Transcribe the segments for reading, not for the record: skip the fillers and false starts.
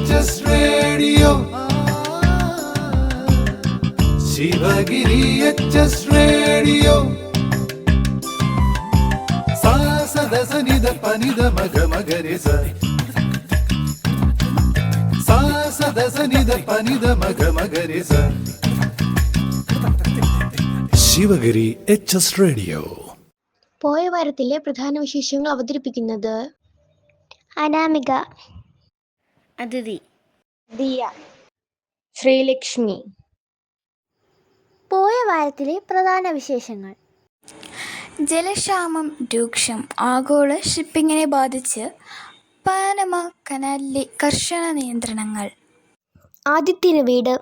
HS Radio. Sivagiri HS Radio. സാസദസനിധ പനിധ മഗ മഗരിസ. സാസദസനിധ പനിധ മഗ മഗരിസ. Sivagiri HS Radio. പോയ വാരത്തിലെ പ്രധാന വിശേഷങ്ങൾ അവതരിപ്പിക്കുന്നത് അനാമിക, അതിഥി, ദിയ, ശ്രീലക്ഷ്മി. പോയ വാരത്തിലെ പ്രധാന വിശേഷങ്ങൾ. ജലക്ഷാമം രൂക്ഷം. ആഗോള ഷിപ്പിങ്ങിനെ ബാധിച്ച് പാനമ കനാലിലെ കർശന നിയന്ത്രണങ്ങൾ. ആദിത്യന് വീട്.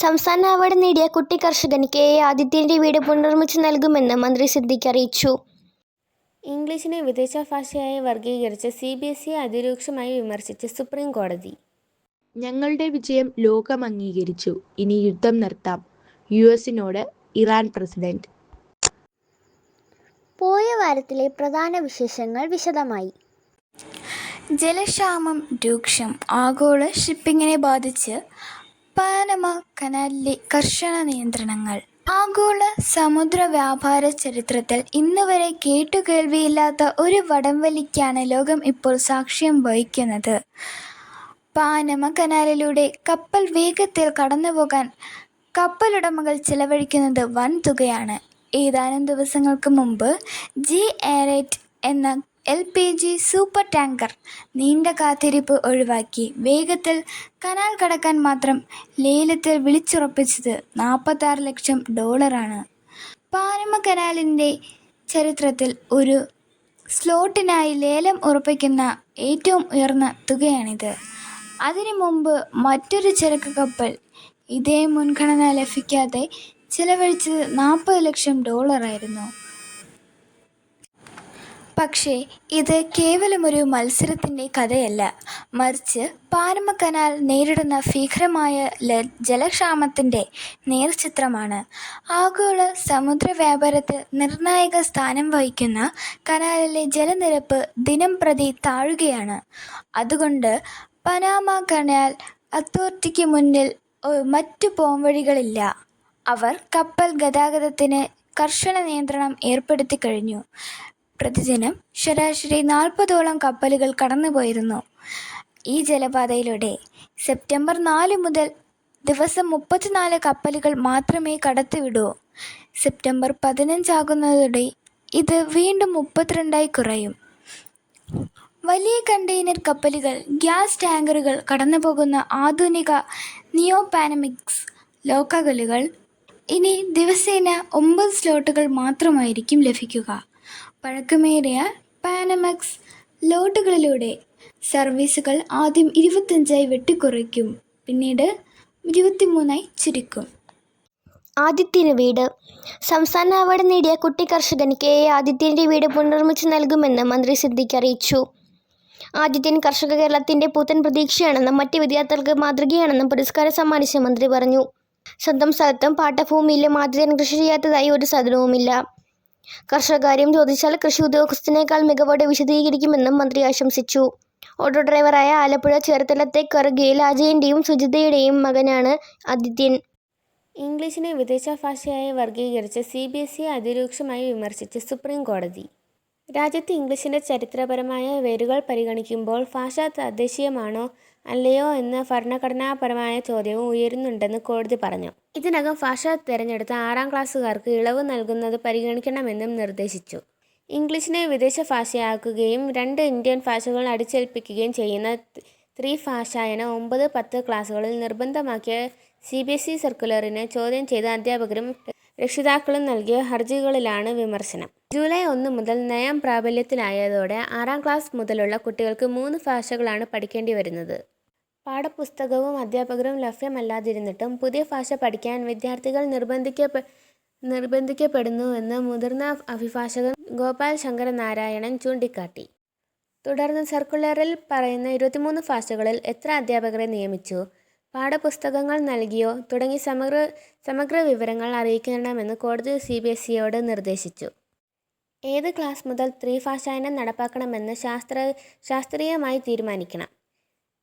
സംസ്ഥാന അവാർഡ് നേടിയ കുട്ടി കർഷകൻ KA ആദിത്യന്റെ വീട് പുനർനിർമ്മിച്ചു നൽകുമെന്ന് മന്ത്രി സിദ്ദിഖ് അറിയിച്ചു. ഇംഗ്ലീഷിനെ വിദേശ ഭാഷയായി വർഗീകരിച്ച് CBSE അതിരൂക്ഷമായി വിമർശിച്ച് സുപ്രീം കോടതി. ഞങ്ങളുടെ വിജയം ലോകം അംഗീകരിച്ചു, ഇനി യുദ്ധം നിർത്താം. US-നോട് ഇറാൻ പ്രസിഡന്റ്. പോയ വാരത്തിലെ പ്രധാന വിശേഷങ്ങൾ വിശദമായി. ജലക്ഷാമം രൂക്ഷം. ആഗോള ഷിപ്പിങ്ങിനെ ബാധിച്ച് പാനമ കനാലിലെ കർശന നിയന്ത്രണങ്ങൾ. ആഗോള സമുദ്ര വ്യാപാര ചരിത്രത്തിൽ ഇന്നുവരെ കേട്ടുകേൾവിയില്ലാത്ത ഒരു വടംവലിക്കാണ് ലോകം ഇപ്പോൾ സാക്ഷ്യം വഹിക്കുന്നത്. പാനമ കനാലിലൂടെ കപ്പൽ വേഗത്തിൽ കടന്നുപോകാൻ കപ്പലുടമകൾ ചെലവഴിക്കുന്നത് വൻ തുകയാണ്. ഏതാനും ദിവസങ്ങൾക്ക് മുമ്പ് G8 എന്ന LPG സൂപ്പർ ടാങ്കർ നീണ്ട കാത്തിരിപ്പ് ഒഴിവാക്കി വേഗത്തിൽ കനാൽ കടക്കാൻ മാത്രം ലേലത്തിൽ വിളിച്ചുറപ്പിച്ചത് $46 ലക്ഷം. പാനമ കനാലിൻ്റെ ചരിത്രത്തിൽ ഒരു സ്ലോട്ടിനായി ലേലം ഉറപ്പിക്കുന്ന ഏറ്റവും ഉയർന്ന തുകയാണിത്. അതിനു മുമ്പ് മറ്റൊരു ചരക്ക് കപ്പൽ ഇതേ മുൻഗണന ലഭിക്കാതെ ചെലവഴിച്ചത് $40 ലക്ഷം ആയിരുന്നു. പക്ഷേ ഇത് കേവലമൊരു മത്സരത്തിൻ്റെ കഥയല്ല, മറിച്ച് പാനമ കനാൽ നേരിടുന്ന ഭീകരമായ ജലക്ഷാമത്തിൻ്റെ നേർചിത്രമാണ്. ആഗോള സമുദ്ര വ്യാപാരത്തിൽ നിർണായക സ്ഥാനം വഹിക്കുന്ന കനാലിലെ ജലനിരപ്പ് ദിനം പ്രതി താഴുകയാണ്. അതുകൊണ്ട് പനാമ കനാൽ അതോറിറ്റിക്ക് മുന്നിൽ മറ്റു പോംവഴികളില്ല. അവർ കപ്പൽ ഗതാഗതത്തിന് കർശന നിയന്ത്രണം ഏർപ്പെടുത്തി കഴിഞ്ഞു. പ്രതിദിനം ശരാശരി 40ഓളം കപ്പലുകൾ കടന്നുപോയിരുന്നു ഈ ജലപാതയിലൂടെ. സെപ്റ്റംബർ 4 മുതൽ ദിവസം 34 കപ്പലുകൾ മാത്രമേ കടത്തിവിടൂ. സെപ്റ്റംബർ 15 ആകുന്നതോടെ ഇത് വീണ്ടും 32ആയി കുറയും. വലിയ കണ്ടെയ്നർ കപ്പലുകൾ, ഗ്യാസ് ടാങ്കറുകൾ കടന്നുപോകുന്ന ആധുനിക നിയോ പാനമിക്സ് ലോക്കലുകൾ ഇനി ദിവസേന 9 സ്ലോട്ടുകൾ മാത്രമായിരിക്കും ലഭിക്കുക. പഴക്കമേറിയ പാനമക്സ് ലോട്ടുകളിലൂടെ സർവീസുകൾ ആദ്യം 25ആയി വെട്ടിക്കുറയ്ക്കും, പിന്നീട് 23ആയി ചുരുക്കും. ആദിത്യന് വീട്. സംസ്ഥാന അവാർഡ് നേടിയ കുട്ടി കർഷകൻ KA ആദിത്യന്റെ വീട് പുനർനിർമ്മിച്ചു നൽകുമെന്ന് മന്ത്രി സിദ്ദിഖ് അറിയിച്ചു. ആദിത്യൻ കർഷക കേരളത്തിന്റെ പുത്തൻ പ്രതീക്ഷയാണെന്നും മറ്റ് വിദ്യാർത്ഥികൾക്ക് മാതൃകയാണെന്നും പുരസ്കാരം സമ്മാനിച്ച മന്ത്രി പറഞ്ഞു. സ്വന്തം സ്ഥലത്തും പാട്ടഭൂമിയിലും ആദിത്യൻ കൃഷി ചെയ്യാത്തതായി ഒരു സാധനവുമില്ല. കർഷകകാര്യം ചോദിച്ചാൽ കൃഷി ഉദ്യോഗസ്ഥനേക്കാൾ മികവോടെ വിശദീകരിക്കുമെന്നും മന്ത്രി ആശംസിച്ചു. ഓട്ടോ ഡ്രൈവറായ ആലപ്പുഴ ചേർത്തലത്തെ കറുകയിൽ അജയന്റെയും സുജിതയുടെയും മകനാണ് ആദിത്യൻ. ഇംഗ്ലീഷിനെ വിദേശ ഭാഷയായി വർഗീകരിച്ച് CBSE അതിരൂക്ഷമായി വിമർശിച്ച് സുപ്രീം കോടതി. രാജ്യത്ത് ഇംഗ്ലീഷിൻ്റെ ചരിത്രപരമായ വേരുകൾ പരിഗണിക്കുമ്പോൾ ഭാഷ തദ്ദേശീയമാണോ അല്ലയോ എന്ന ഭരണഘടനാപരമായ ചോദ്യവും ഉയരുന്നുണ്ടെന്ന് കോടതി പറഞ്ഞു. ഇതിനകം ഭാഷ തിരഞ്ഞെടുത്ത 6ാം ക്ലാസ്സുകാർക്ക് ഇളവ് നൽകുന്നത് പരിഗണിക്കണമെന്നും നിർദ്ദേശിച്ചു. ഇംഗ്ലീഷിനെ വിദേശ ഭാഷയാക്കുകയും 2 ഇന്ത്യൻ ഭാഷകൾ അടിച്ചേൽപ്പിക്കുകയും ചെയ്യുന്ന ത്രിഭാഷായനം 9, 10 ക്ലാസ്സുകളിൽ നിർബന്ധമാക്കിയ CBSE സർക്കുലറിനെ ചോദ്യം ചെയ്ത് അധ്യാപകരും രക്ഷിതാക്കളും നൽകിയ ഹർജികളിലാണ് വിമർശനം. ജൂലൈ 1 മുതൽ നയം പ്രാബല്യത്തിലായതോടെ 6ാം ക്ലാസ് മുതലുള്ള കുട്ടികൾക്ക് 3 ഭാഷകളാണ് പഠിക്കേണ്ടി വരുന്നത്. പാഠപുസ്തകവും അധ്യാപകരും ലഭ്യമല്ലാതിരുന്നിട്ടും പുതിയ ഭാഷ പഠിക്കാൻ വിദ്യാർത്ഥികൾ നിർബന്ധിക്കപ്പെടുന്നുവെന്ന് മുതിർന്ന അഭിഭാഷകൻ ഗോപാൽ ശങ്കര നാരായണൻ ചൂണ്ടിക്കാട്ടി. തുടർന്ന് സർക്കുലറിൽ പറയുന്ന 23 ഭാഷകളിൽ എത്ര അധ്യാപകരെ നിയമിച്ചു, പാഠപുസ്തകങ്ങൾ നൽകിയോ തുടങ്ങി സമഗ്ര വിവരങ്ങൾ അറിയിക്കണമെന്ന് കോടതി CBSEയോട് നിർദ്ദേശിച്ചു. ഏത് ക്ലാസ് മുതൽ ത്രിഭാഷായനം നടപ്പാക്കണമെന്ന് ശാസ്ത്രീയമായി തീരുമാനിക്കണം.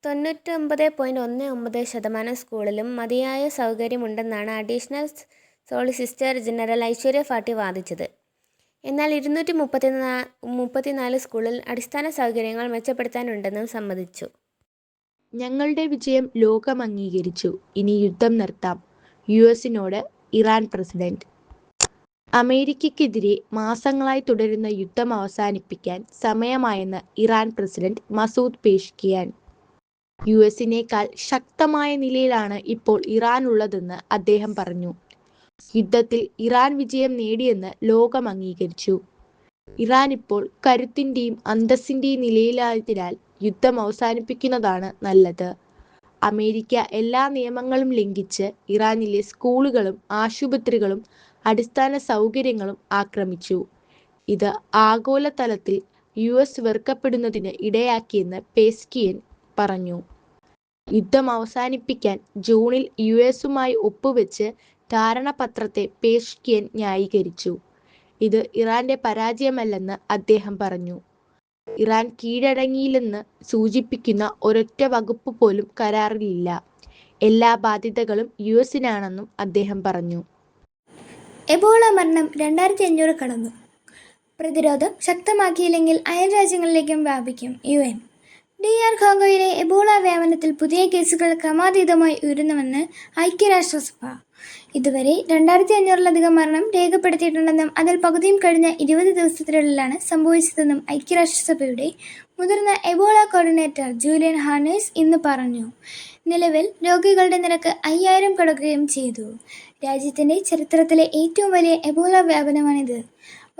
99.19% സ്കൂളിലും മതിയായ സൗകര്യമുണ്ടെന്നാണ് അഡീഷണൽ സോളിസിറ്റർ ജനറൽ ഐശ്വര്യ ഫാട്ടി വാദിച്ചത്. എന്നാൽ 234 സ്കൂളിൽ അടിസ്ഥാന സൗകര്യങ്ങൾ മെച്ചപ്പെടുത്താനുണ്ടെന്നും സമ്മതിച്ചു. ഞങ്ങളുടെ വിജയം ലോകം അംഗീകരിച്ചു. ഇനി യുദ്ധം നിർത്താം. യുഎസിനോട് ഇറാൻ പ്രസിഡന്റ്. അമേരിക്കയ്ക്കെതിരെ മാസങ്ങളായി തുടരുന്ന യുദ്ധം അവസാനിപ്പിക്കാൻ സമയമായെന്ന് ഇറാൻ പ്രസിഡന്റ് മസൂദ് പേഷ്കിയാൻ. യുഎസിനേക്കാൾ ശക്തമായ നിലയിലാണ് ഇപ്പോൾ ഇറാൻ ഉള്ളതെന്ന് അദ്ദേഹം പറഞ്ഞു. യുദ്ധത്തിൽ ഇറാൻ വിജയം നേടിയെന്ന് ലോകം അംഗീകരിച്ചു. ഇറാൻ ഇപ്പോൾ കരുത്തിന്റെയും അന്തസ്സിന്റെയും നിലയിലായതിനാൽ യുദ്ധം അവസാനിപ്പിക്കുന്നതാണ് നല്ലത്. അമേരിക്ക എല്ലാ നിയമങ്ങളും ലംഘിച്ച് ഇറാനിലെ സ്കൂളുകളും ആശുപത്രികളും അടിസ്ഥാന സൗകര്യങ്ങളും ആക്രമിച്ചു. ഇത് ആഗോളതലത്തിൽ യുഎസ് വെറുക്കപ്പെടുന്നതിന് ഇടയാക്കിയെന്ന് പേസ്കിയൻ പറഞ്ഞു. യുദ്ധം അവസാനിപ്പിക്കാൻ ജൂണിൽ യുഎസുമായി ഒപ്പുവെച്ച് ധാരണാപത്രത്തെ പേഷ്കിയൻ ന്യായീകരിച്ചു. ഇത് ഇറാന്റെ പരാജയമല്ലെന്ന് അദ്ദേഹം പറഞ്ഞു. ഇറാൻ കീഴടങ്ങിയില്ലെന്ന് സൂചിപ്പിക്കുന്ന ഒരൊറ്റ വകുപ്പ് പോലും കരാറിലില്ല. എല്ലാ ബാധ്യതകളും യുഎസിനാണെന്നും അദ്ദേഹം പറഞ്ഞു. എബോള മരണം 2500 കടന്നു. പ്രതിരോധം ശക്തമാക്കിയില്ലെങ്കിൽ അയൽ രാജ്യങ്ങളിലേക്കും വ്യാപിക്കും. UN. DR കോംഗോയിലെ എബോള വ്യാപനത്തിൽ പുതിയ കേസുകൾ ക്രമാതീതമായി ഉയരുന്നുവെന്ന് ഐക്യരാഷ്ട്രസഭ. ഇതുവരെ 2500-ലധികം മരണം രേഖപ്പെടുത്തിയിട്ടുണ്ടെന്നും അതിൽ പകുതിയും കഴിഞ്ഞ 20 ദിവസത്തിനുള്ളിലാണ് സംഭവിച്ചതെന്നും ഐക്യരാഷ്ട്രസഭയുടെ മുതിർന്ന എബോള കോർഡിനേറ്റർ ജൂലിയൻ ഹാർനേഴ്സ് ഇന്ന് പറഞ്ഞു. നിലവിൽ രോഗികളുടെ നിരക്ക് 5000 കടക്കുകയും ചെയ്തു. രാജ്യത്തിൻ്റെ ചരിത്രത്തിലെ ഏറ്റവും വലിയ എബോള വ്യാപനമാണിത്.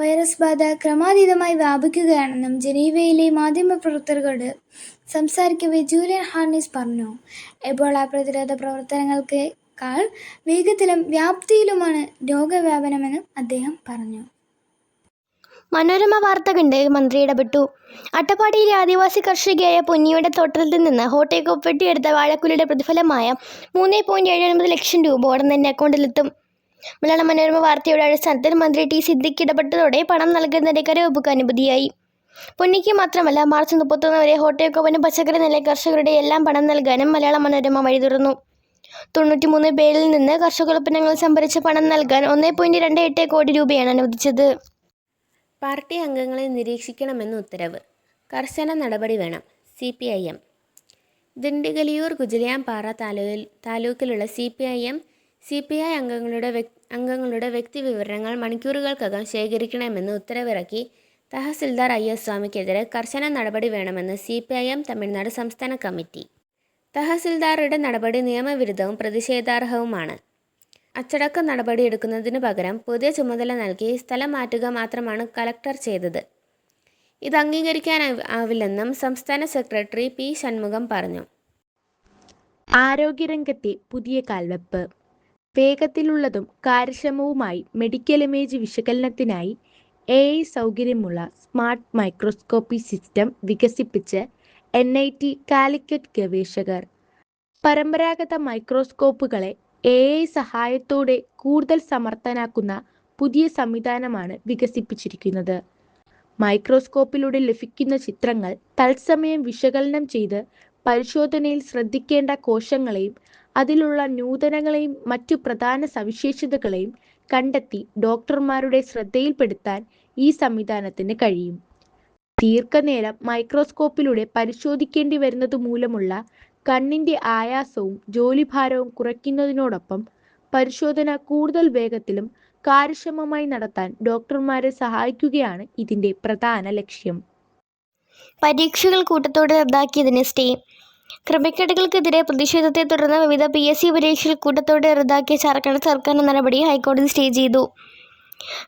വൈറസ് ബാധ ക്രമാതീതമായി വ്യാപിക്കുകയാണെന്നും ജനീവയിലെ മാധ്യമപ്രവർത്തകരോട് സംസാരിക്കവേ ജൂലിയൻ ഹാർനേഴ്സ് പറഞ്ഞു. എബോള പ്രതിരോധ പ്രവർത്തനങ്ങൾക്കാൾ വേഗത്തിലും വ്യാപ്തിയിലുമാണ് രോഗവ്യാപനമെന്നും അദ്ദേഹം പറഞ്ഞു. മനോരമ വാർത്ത കണ്ട് മന്ത്രി ഇടപെട്ടു. അട്ടപ്പാടിയിലെ ആദിവാസി കർഷകയായ പൊന്നിയുടെ തോട്ടത്തിൽ നിന്ന് ഹോട്ടേക്കോപ്പ് വെട്ടിയെടുത്ത വാഴക്കുലയുടെ പ്രതിഫലമായ 3.79 ലക്ഷം രൂപ ഉടൻ തന്നെ അക്കൗണ്ടിലെത്തും. മലയാള മനോരമ വാർത്തയുടെ അടിസ്ഥാനത്തിൽ മന്ത്രി ടി സിദ്ദിഖ് ഇടപെട്ടതോടെ പണം നൽകുന്നതിന്റെ കരവെപ്പുക്ക് അനുമതിയായി. പൊന്നിക്ക് മാത്രമല്ല, മാർച്ച് 31 വരെ ഹോട്ടേക്കോപ്പിന് പച്ചക്കറി നെല്ല് കർഷകരുടെ എല്ലാം പണം നൽകാനും മലയാള മനോരമ വഴി തുറന്നു. 93 പേരിൽ നിന്ന് കർഷകോൽപ്പന്നങ്ങൾ സംഭരിച്ച് പണം നൽകാൻ 1.28 കോടി രൂപയാണ് അനുവദിച്ചത്. പാർട്ടി അംഗങ്ങളെ നിരീക്ഷിക്കണമെന്ന് ഉത്തരവ്. കർശന നടപടി വേണം. CPIM. ദിണ്ടിഗലിയൂർ ഗുജലിയാംപാറ താലൂക്കിലുള്ള CPI അംഗങ്ങളുടെ വ്യക്തിവിവരങ്ങൾ മണിക്കൂറുകൾക്കകം ശേഖരിക്കണമെന്ന് ഉത്തരവിറക്കി തഹസിൽദാർ IS സ്വാമിക്കെതിരെ കർശന നടപടി വേണമെന്ന് CPIM തമിഴ്നാട് സംസ്ഥാന കമ്മിറ്റി. തഹസിൽദാറുടെ നടപടി നിയമവിരുദ്ധവും പ്രതിഷേധാർഹവുമാണ്. അച്ചടക്ക നടപടിയെടുക്കുന്നതിനു പകരം പുതിയ ചുമതല നൽകി സ്ഥലം മാറ്റുക മാത്രമാണ് കലക്ടർ ചെയ്തത്. ഇത് അംഗീകരിക്കാനാവില്ലെന്നും സംസ്ഥാന സെക്രട്ടറി P. ഷൺമുഖം പറഞ്ഞു. ആരോഗ്യരംഗത്തെ പുതിയ കാൽവെപ്പ്. വേഗത്തിലുള്ളതും കാര്യക്ഷമവുമായി മെഡിക്കൽ ഇമേജ് വിശകലനത്തിനായി AI സൗകര്യമുള്ള സ്മാർട്ട് മൈക്രോസ്കോപ്പി സിസ്റ്റം വികസിപ്പിച്ച് NIT കാലിക്കറ്റ് ഗവേഷകർ. പരമ്പരാഗത മൈക്രോസ്കോപ്പുകളെ AI സഹായത്തോടെ കൂടുതൽ സമർത്ഥനാക്കുന്ന പുതിയ സംവിധാനമാണ് വികസിപ്പിച്ചിരിക്കുന്നത്. മൈക്രോസ്കോപ്പിലൂടെ ലഭിക്കുന്ന ചിത്രങ്ങൾ തത്സമയം വിശകലനം ചെയ്ത് പരിശോധനയിൽ ശ്രദ്ധിക്കേണ്ട കോശങ്ങളെയും അതിലുള്ള നൂതനങ്ങളെയും മറ്റു പ്രധാന സവിശേഷതകളെയും കണ്ടെത്തി ഡോക്ടർമാരുടെ ശ്രദ്ധയിൽപ്പെടുത്താൻ ഈ സംവിധാനത്തിന് കഴിയും. ദീർഘനേരം മൈക്രോസ്കോപ്പിലൂടെ പരിശോധിക്കേണ്ടി വരുന്നത് മൂലമുള്ള കണ്ണിന്റെ ആയാസവും ജോലിഭാരവും കുറയ്ക്കുന്നതിനോടൊപ്പം പരിശോധന കൂടുതൽ വേഗത്തിലും കാര്യക്ഷമമായി നടത്താൻ ഡോക്ടർമാരെ സഹായിക്കുകയാണ് ഇതിന്റെ പ്രധാന ലക്ഷ്യം. പരീക്ഷകൾ കൂട്ടത്തോടെ റദ്ദാക്കിയതിന് സ്റ്റേ. ക്രമക്കേടുകൾക്കെതിരെ പ്രതിഷേധത്തെ തുടർന്ന് വിവിധ PSC പരീക്ഷകൾ കൂട്ടത്തോടെ റദ്ദാക്കിയ ജാർഖണ്ഡ് സർക്കാരിന്റെ നടപടി ഹൈക്കോടതി സ്റ്റേ ചെയ്തു.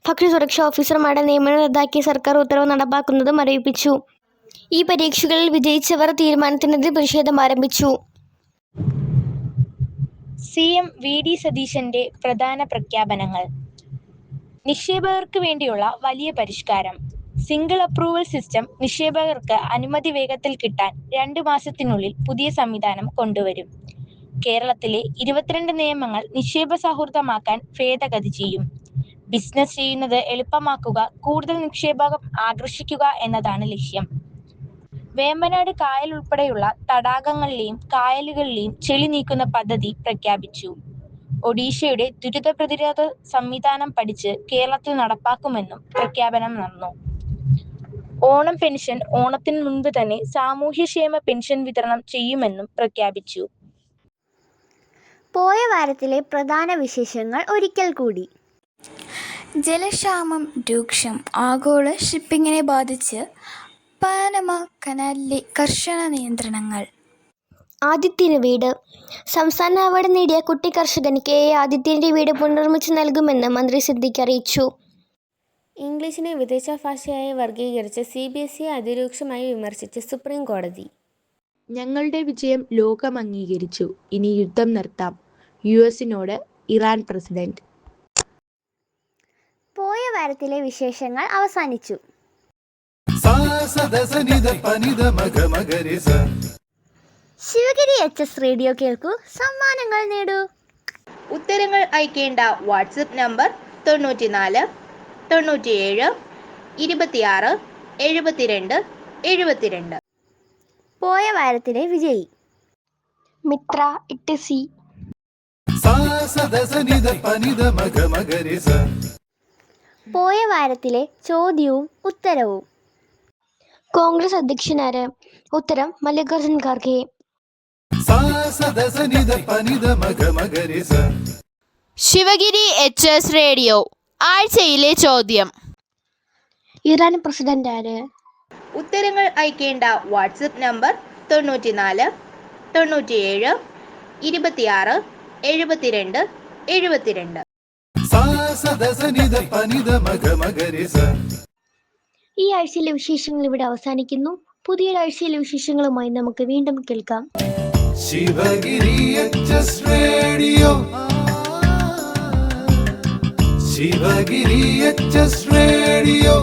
ഭക്ഷ്യസുരക്ഷാ ഓഫീസർമാരുടെ നിയമനം റദ്ദാക്കിയ സർക്കാർ ഉത്തരവ് നടപ്പാക്കുന്നതും മരവിപ്പിച്ചു. ഈ പരീക്ഷകളിൽ വിജയിച്ചവർ തീരുമാനത്തിനെതിരെ പ്രതിഷേധം ആരംഭിച്ചു. CM VD സതീശന്റെ പ്രധാന പ്രഖ്യാപനങ്ങൾ. നിക്ഷേപകർക്ക് വേണ്ടിയുള്ള വലിയ പരിഷ്കാരം. സിംഗിൾ അപ്രൂവൽ സിസ്റ്റം നിക്ഷേപകർക്ക് അനുമതി വേഗത്തിൽ കിട്ടാൻ 2 മാസത്തിനുള്ളിൽ പുതിയ സംവിധാനം കൊണ്ടുവരും. കേരളത്തിലെ 22 നിയമങ്ങൾ നിക്ഷേപ സൗഹൃദമാക്കാൻ ഭേദഗതി ചെയ്യും. ബിസിനസ് ചെയ്യുന്നത് എളുപ്പമാക്കുക, കൂടുതൽ നിക്ഷേപം ആകർഷിക്കുക എന്നതാണ് ലക്ഷ്യം. വേമ്പനാട് കായൽ ഉൾപ്പെടെയുള്ള തടാകങ്ങളിലെയും കായലുകളിലെയും ചെളി നീക്കുന്ന പദ്ധതി പ്രഖ്യാപിച്ചു. ഒഡീഷയുടെ ദുരിത പ്രതിരോധ സംവിധാനം പഠിച്ച് കേരളത്തിൽ നടപ്പാക്കുമെന്നും പ്രഖ്യാപനം നടന്നു. ഓണം പെൻഷൻ ഓണത്തിന് മുൻപ് തന്നെ സാമൂഹ്യക്ഷേമ പെൻഷൻ വിതരണം ചെയ്യുമെന്നും പ്രഖ്യാപിച്ചു. പോയ വാരത്തിലെ പ്രധാന വിശേഷങ്ങൾ ഒരിക്കൽ കൂടി. ജലക്ഷാമം രൂക്ഷം. ആഗോള ഷിപ്പിങ്ങിനെ ബാധിച്ച് പനാമ കനാലിലെ കർശന നിയന്ത്രണങ്ങൾ. ആദിത്യന് വീട്. സംസ്ഥാന അവാർഡ് നേടിയ കുട്ടി കർഷകൻ KA ആദിത്യൻ്റെ വീട് പുനർനിർമ്മിച്ച് നൽകുമെന്ന് മന്ത്രി സിദ്ദിഖ് അറിയിച്ചു. ഇംഗ്ലീഷിനെ വിദേശ ഭാഷയായി വർഗീകരിച്ച CBSE അതിരൂക്ഷമായി വിമർശിച്ച് സുപ്രീം കോടതി. ഞങ്ങളുടെ വിജയം ലോകം അംഗീകരിച്ചു. ഇനി യുദ്ധം നിർത്താം. US-നോട് ഇറാൻ പ്രസിഡന്റ്. പോയ വാരത്തിലെ വിശേഷങ്ങൾ അവസാനിച്ചു. ശിവഗിരി HS റേഡിയോ കേൾക്കൂ, സമ്മാനങ്ങൾ നേടൂ. ഉത്തരങ്ങൾ അയക്കേണ്ട വാട്സപ്പ് നമ്പർ 94 97 26 72 72. പോയ വാരത്തിലെ വിജയി മിത്ര 8C. പോയ വാരത്തിലെ ചോദ്യവും ഉത്തരവും. കോൺഗ്രസ് അധ്യക്ഷനാര്? ഉത്തരം മല്ലികാർജുൻ ഖാർഗെ. ശിവഗിരി HS റേഡിയോ ആഴ്ചയിലെ ചോദ്യം. ഇറാൻ പ്രസിഡന്റ് ആര്? ഉത്തരങ്ങൾ അയക്കേണ്ട വാട്സപ്പ് നമ്പർ 94 97 26 72 72. ഈ ആഴ്ചയിലെ വിശേഷങ്ങൾ ഇവിടെ അവസാനിക്കുന്നു. പുതിയൊരാഴ്ചയിലെ വിശേഷങ്ങളുമായി നമുക്ക് വീണ്ടും കേൾക്കാം. Sivagiri HS radio, Sivagiri HS radio.